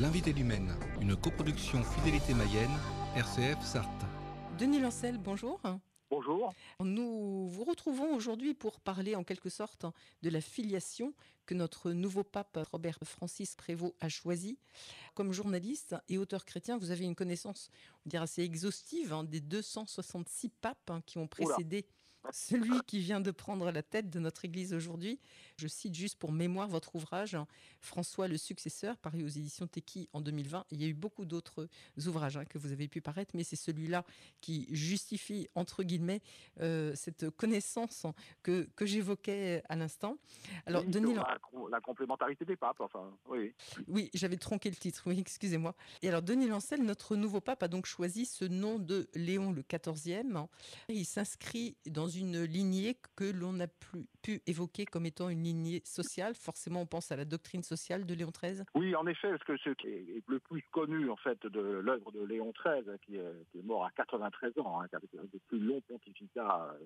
L'invité du Maine, une coproduction Fidélité Mayenne, RCF Sarthe. Denis Lancel, bonjour. Bonjour. Nous vous retrouvons aujourd'hui pour parler en quelque sorte de la filiation que notre nouveau pape Robert Francis Prévost a choisi. Comme journaliste et auteur chrétien, vous avez une connaissance, on dirait assez exhaustive, des 266 papes qui ont précédé celui qui vient de prendre la tête de notre Église aujourd'hui. Je cite juste pour mémoire votre ouvrage, François le successeur, paru aux éditions Téqui en 2020. Il y a eu beaucoup d'autres ouvrages que vous avez pu paraître, mais c'est celui-là qui justifie, entre guillemets, cette connaissance que j'évoquais à l'instant. Alors, oui, Denis, la complémentarité des papes, enfin, oui. Oui, j'avais tronqué le titre, oui, excusez-moi. Et alors, Denis Lancel, notre nouveau pape, a donc choisi ce nom de Léon le XIVe. Il s'inscrit dans une lignée que l'on a pu évoquer comme étant une lignée sociale. Forcément, on pense à la doctrine sociale de Léon XIII. Oui, en effet, parce que ce qui est le plus connu, en fait, de l'œuvre de Léon XIII, qui est mort à 93 ans, qui a le plus long pontificat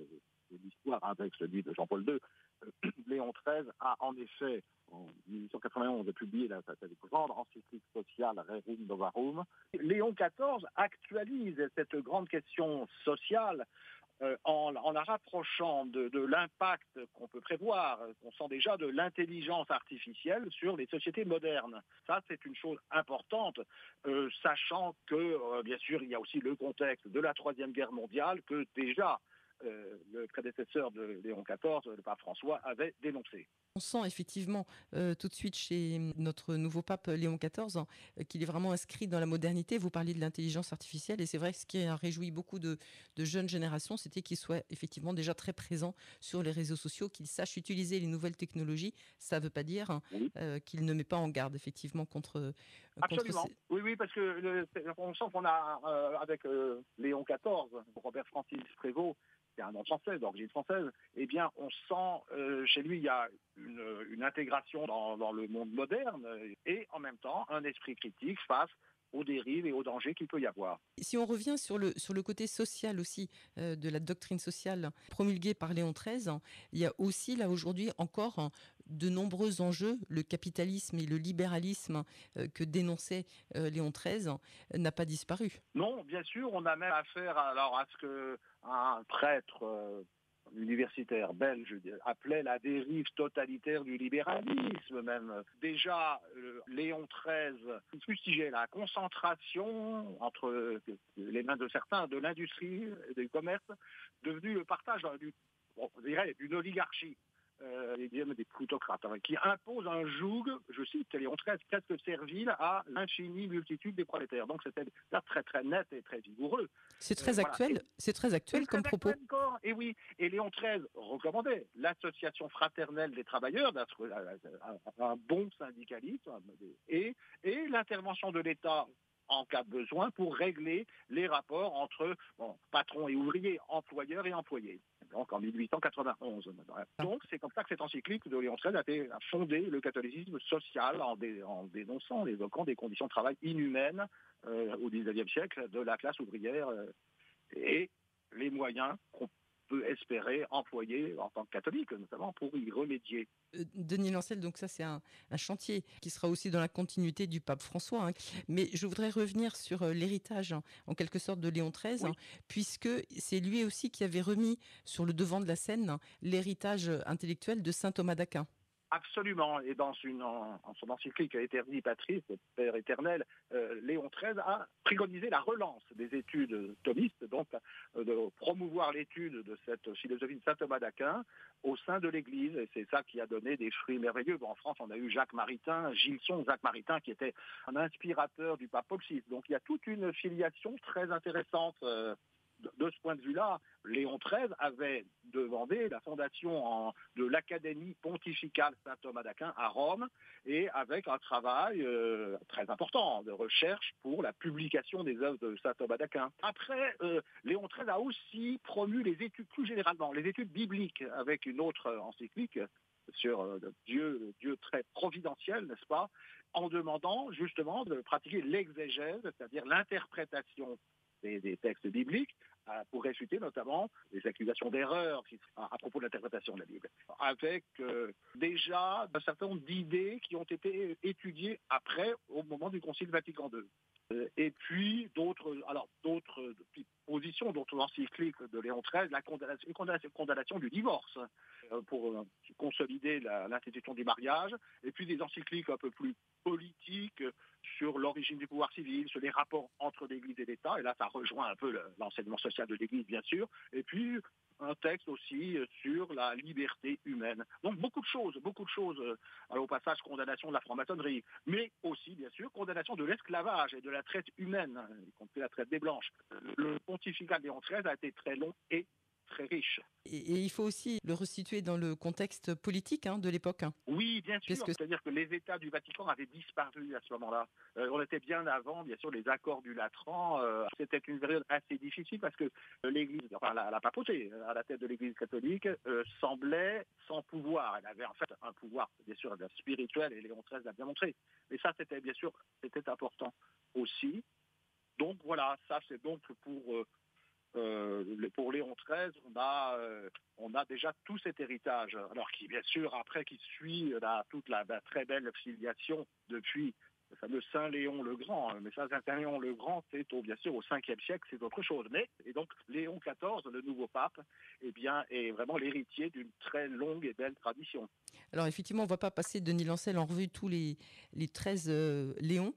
de l'histoire avec celui de Jean-Paul II, Léon XIII a en effet, en 1891, publié la grande encyclique sociale Rerum Novarum. Léon XIV actualise cette grande question sociale en la rapprochant de l'impact qu'on peut prévoir, qu'on sent déjà de l'intelligence artificielle sur les sociétés modernes. Ça, c'est une chose importante, sachant que, bien sûr, il y a aussi le contexte de la Troisième Guerre mondiale que déjà le prédécesseur de Léon XIV, le pape François, avait dénoncé. On sent effectivement tout de suite chez notre nouveau pape Léon XIV qu'il est vraiment inscrit dans la modernité. Vous parliez de l'intelligence artificielle et c'est vrai que ce qui a réjoui beaucoup de jeunes générations, c'était qu'il soit effectivement déjà très présent sur les réseaux sociaux, qu'il sache utiliser les nouvelles technologies. Ça ne veut pas dire qu'il ne met pas en garde effectivement contre Absolument. Oui, parce que on sent qu'on a avec Léon XIV, Robert Francis Prévost, c'est un nom français, d'origine française, eh bien, on sent chez lui, il y a une intégration dans le monde moderne et en même temps un esprit critique face aux dérives et aux dangers qu'il peut y avoir. Si on revient sur le côté social aussi de la doctrine sociale promulguée par Léon XIII, il y a aussi là aujourd'hui encore de nombreux enjeux. Le capitalisme et le libéralisme que dénonçait Léon XIII n'a pas disparu. Non, bien sûr, on a même affaire alors à ce que un prêtre universitaire belge appelait la dérive totalitaire du libéralisme même. Déjà, Léon XIII fustigeait la concentration entre les mains de certains de l'industrie et du commerce, devenu le partage d'une oligarchie. Des plutocrates, qui imposent un joug, je cite, Léon XIII, presque servile à l'infinie multitude des prolétaires. Donc c'était là très très net et très vigoureux. C'est très actuel, voilà. C'est très actuel comme propos. Et oui, et Léon XIII recommandait l'association fraternelle des travailleurs, d'être un bon syndicalisme, et l'intervention de l'État en cas de besoin pour régler les rapports entre patrons et ouvriers, employeurs et employés. Donc en 1891. Donc c'est comme ça que cette encyclique de Léon XIII a fondé le catholicisme social en dénonçant, en évoquant des conditions de travail inhumaines au XIXe siècle de la classe ouvrière et les moyens qu'on peut espérer employer en tant que catholique, notamment pour y remédier. Denis Lancel, donc ça c'est un chantier qui sera aussi dans la continuité du pape François. Mais je voudrais revenir sur l'héritage en quelque sorte de Léon XIII, puisque c'est lui aussi qui avait remis sur le devant de la scène l'héritage intellectuel de saint Thomas d'Aquin. Absolument, et dans son encyclique Aeterni Patris, Père éternel, Léon XIII a préconisé la relance des études thomistes, donc de promouvoir l'étude de cette philosophie de saint Thomas d'Aquin au sein de l'Église, et c'est ça qui a donné des fruits merveilleux. En France, on a eu Jacques Maritain, Gilson, Jacques Maritain, qui était un inspirateur du pape Paul VI. Donc il y a toute une filiation très intéressante. De ce point de vue-là, Léon XIII avait demandé la fondation de l'Académie pontificale Saint-Thomas d'Aquin à Rome, et avec un travail très important de recherche pour la publication des œuvres de Saint-Thomas d'Aquin. Après, Léon XIII a aussi promu les études, plus généralement, les études bibliques, avec une autre encyclique sur Dieu très providentiel, n'est-ce pas, en demandant justement de pratiquer l'exégèse, c'est-à-dire l'interprétation des textes bibliques pour réfuter notamment les accusations d'erreur à propos de l'interprétation de la Bible, avec déjà un certain nombre d'idées qui ont été étudiées après, au moment du Concile Vatican II. Et puis d'autres positions, d'autres encycliques de Léon XIII, la condamnation du divorce pour consolider l'institution du mariage, et puis des encycliques un peu plus politiques sur l'origine du pouvoir civil, sur les rapports entre l'Église et l'État, et là ça rejoint un peu l'enseignement social de l'Église bien sûr, et puis un texte aussi sur la liberté humaine. Donc beaucoup de choses. Alors, au passage, condamnation de la franc-maçonnerie, mais aussi, bien sûr, condamnation de l'esclavage et de la traite humaine, y compris la traite des Blanches. Le pontificat de Léon XIII a été très long et très riche. Et il faut aussi le resituer dans le contexte politique de l'époque. Oui, bien sûr. C'est-à-dire que les États du Vatican avaient disparu à ce moment-là. On était bien avant, bien sûr, les accords du Latran. C'était une période assez difficile parce que l'Église, enfin la papauté, à la tête de l'Église catholique, semblait sans pouvoir. Elle avait en fait un pouvoir, bien sûr, spirituel, et Léon XIII l'a bien montré. Mais ça, c'était bien sûr, c'était important aussi. Donc voilà, ça c'est donc pour Léon XIII, on a déjà tout cet héritage. Alors qui, bien sûr, après, qui suit toute la très belle filiation depuis le fameux Saint Léon le Grand. Mais ça, Saint Léon le Grand, c'est bien sûr au 5e siècle, c'est autre chose. Et donc, Léon XIV, le nouveau pape, est vraiment l'héritier d'une très longue et belle tradition. Alors effectivement, on ne va pas passer Denis Lancel en revue tous les 13 Léons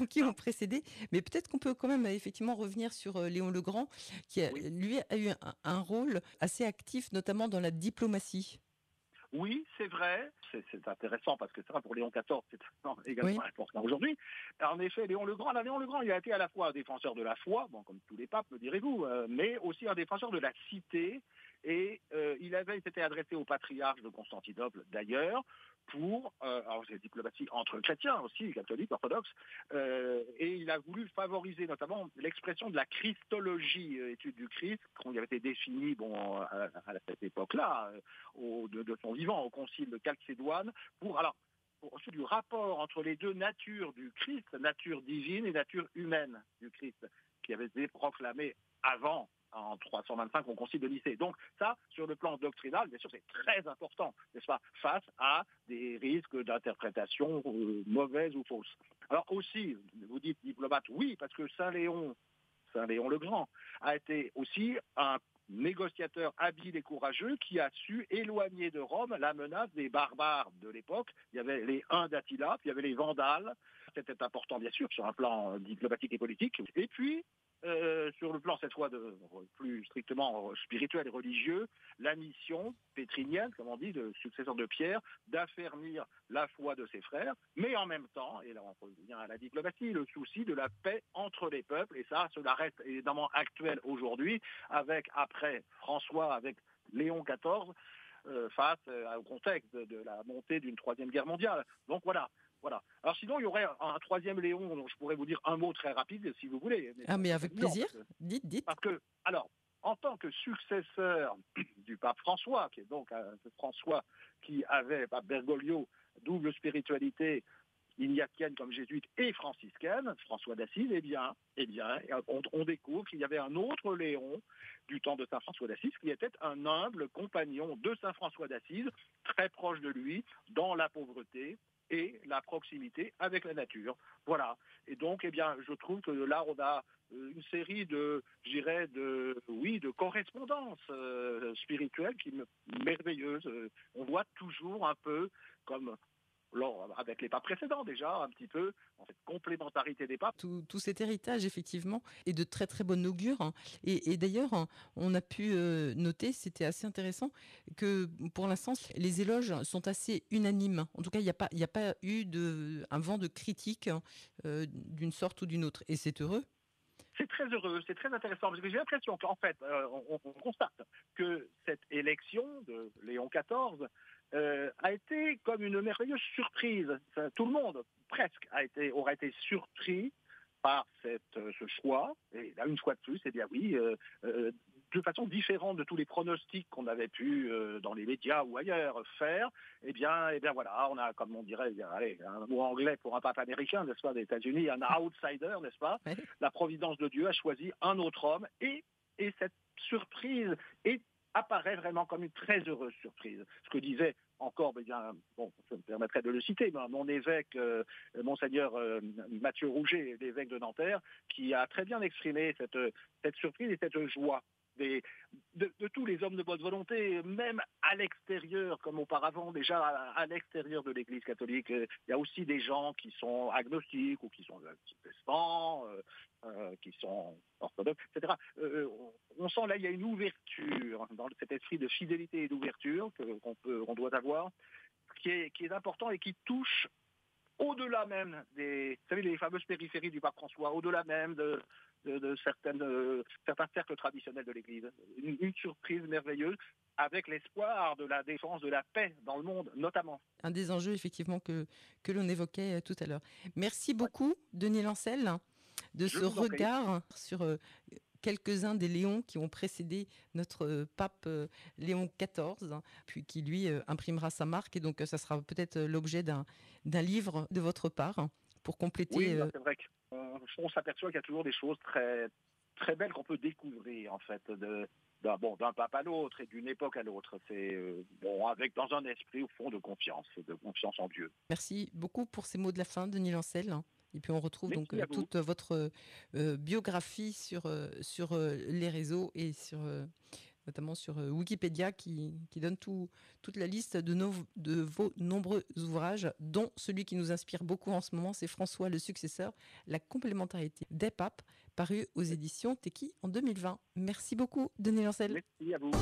qui ont précédé, mais peut-être qu'on peut quand même effectivement revenir sur Léon le Grand, qui lui a eu un rôle assez actif, notamment dans la diplomatie. Oui, c'est vrai. C'est intéressant parce que c'est vrai, pour Léon XIV, c'est également important aujourd'hui. En effet, Léon le Grand, il a été à la fois un défenseur de la foi, comme tous les papes, me direz-vous, mais aussi un défenseur de la cité. Et il s'était adressé au patriarche de Constantinople, d'ailleurs, alors c'est diplomatie entre chrétiens aussi, catholiques, orthodoxes, et il a voulu favoriser notamment l'expression de la christologie, étude du Christ, qui avait été définie à cette époque-là, de son vivant, au concile de Chalcédoine, pour du rapport entre les deux natures du Christ, nature divine et nature humaine du Christ, qui avait été proclamé avant, en 325 au concile de Nicée. Donc ça, sur le plan doctrinal, bien sûr, c'est très important, n'est-ce pas, face à des risques d'interprétation mauvaises ou fausses. Alors aussi, vous dites diplomate, oui, parce que Saint Léon le Grand a été aussi un négociateur habile et courageux qui a su éloigner de Rome la menace des barbares de l'époque. Il y avait les Huns d'Attila, puis il y avait les Vandales. C'était important, bien sûr, sur un plan diplomatique et politique. Et puis, sur le plan cette fois plus strictement spirituel et religieux, la mission pétrinienne, comme on dit, de successeur de Pierre, d'affermir la foi de ses frères, mais en même temps, et là on revient à la diplomatie, le souci de la paix entre les peuples, et ça, cela reste évidemment actuel aujourd'hui, après François, avec Léon XIV, face au contexte de la montée d'une troisième guerre mondiale. Donc voilà. Alors sinon, il y aurait un troisième Léon dont je pourrais vous dire un mot très rapide, si vous voulez. Mais avec plaisir. Dites. Parce que, en tant que successeur du pape François, qui est donc François qui avait, pape Bergoglio, double spiritualité, ignatienne comme jésuite et franciscaine, François d'Assise, on découvre qu'il y avait un autre Léon du temps de saint François d'Assise qui était un humble compagnon de saint François d'Assise, très proche de lui, dans la pauvreté et la proximité avec la nature. Voilà. Et donc, je trouve que là, on a une série de correspondances spirituelles merveilleuses. On voit toujours un peu comme avec les papes précédents déjà, un petit peu, en cette complémentarité des papes. Tout cet héritage, effectivement, est de très très bonne augure. Et d'ailleurs, on a pu noter, c'était assez intéressant, que pour l'instant, les éloges sont assez unanimes. En tout cas, il n'y a pas eu un vent de critique d'une sorte ou d'une autre. Et c'est heureux. C'est très heureux, c'est très intéressant, parce que j'ai l'impression qu'en fait, on constate que cette élection de Léon XIV a été comme une merveilleuse surprise. Tout le monde, presque, aurait été surpris par ce choix, et là, une fois de plus, de façon différente de tous les pronostics qu'on avait pu, dans les médias ou ailleurs, faire, voilà, on a, comme on dirait, un mot anglais pour un pape américain, n'est-ce pas, des États-Unis, un outsider, n'est-ce pas? La providence de Dieu a choisi un autre homme, et et cette surprise apparaît vraiment comme une très heureuse surprise. Ce que disait encore, je me permettrai de le citer, mon évêque, monseigneur Mathieu Rouget, l'évêque de Nanterre, qui a très bien exprimé cette surprise et cette joie de tous les hommes de bonne volonté, même à l'extérieur, comme auparavant, déjà à l'extérieur de l'Église catholique. Il y a aussi des gens qui sont agnostiques ou qui sont protestants, qui sont orthodoxes, etc. On sent là, il y a une ouverture, dans cet esprit de fidélité et d'ouverture qu'on doit avoir, qui est important et qui touche au-delà même vous savez, les fameuses périphéries du pape François, au-delà même de certains cercles traditionnels de l'Église. Une surprise merveilleuse avec l'espoir de la défense de la paix dans le monde, notamment. Un des enjeux, effectivement, que l'on évoquait tout à l'heure. Merci beaucoup, Denis Lancel, de ce regard sur quelques-uns des Léons qui ont précédé notre pape Léon XIV, puis qui, lui, imprimera sa marque. Et donc, ça sera peut-être l'objet d'un livre de votre part pour compléter... Oui, c'est vrai qu'on s'aperçoit qu'il y a toujours des choses très, très belles qu'on peut découvrir, en fait, d'un pape à l'autre et d'une époque à l'autre. C'est dans un esprit, au fond, de confiance en Dieu. Merci beaucoup pour ces mots de la fin, Denis Lancel. Et puis on retrouve donc toute votre biographie sur les réseaux et notamment sur Wikipédia qui donne toute la liste de vos nombreux ouvrages, dont celui qui nous inspire beaucoup en ce moment, c'est François le Successeur, La complémentarité des papes, paru aux éditions Teki en 2020. Merci beaucoup, Denis Lancel. Merci à vous.